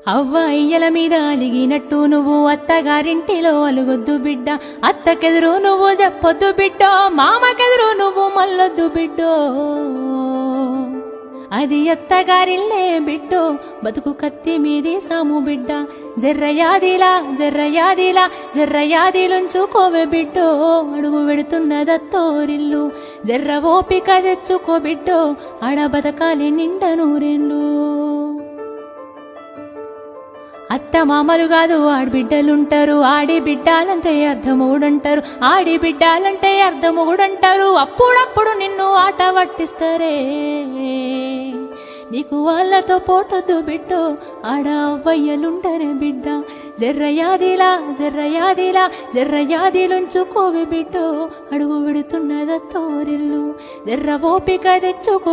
అవ్వ అయ్యల మీద అలిగినట్టు నువ్వు అత్తగారింటిలో అలుగొద్దు బిడ్డ, అత్తకెదురు నువ్వు చెప్పొద్దు బిడ్డో, మామకెదురు నువ్వు మల్లొద్దు బిడ్డో. అది అత్తగారిల్లే బిడ్డో, బతుకు కత్తి మీది సాము బిడ్డ. జర్రయాదిలా జర్రయాదిలా జర్రయాదిలుంచుకోవే బిడ్డో, అడుగు పెడుతున్నదత్తోరిల్లు. జర్ర ఓపిక తెచ్చుకో బిడ్డో, ఆడ బతకాలి నిండ నూరెళ్ళు. అత్త మామలు కాదు ఆడిబిడ్డలుంటారు, ఆడి బిడ్డాలంటే అర్ధమూడంటారు, ఆడి బిడ్డాలంటే అర్ధమూడంటారు. అప్పుడప్పుడు నిన్ను ఆట పట్టిస్తారే, నీకు వాళ్ళతో పోటొద్దు బిడ్డో, ఆడ అవ్వయ్యలుంటరే బిడ్డ. జర్రయాదిలా జర్రయాదిలా జర్రయాదిలుంచుకోవే బిడ్డో, అడుగు విడుతున్నదత్తోరిల్లు. జర్ర ఓపిక తెచ్చుకో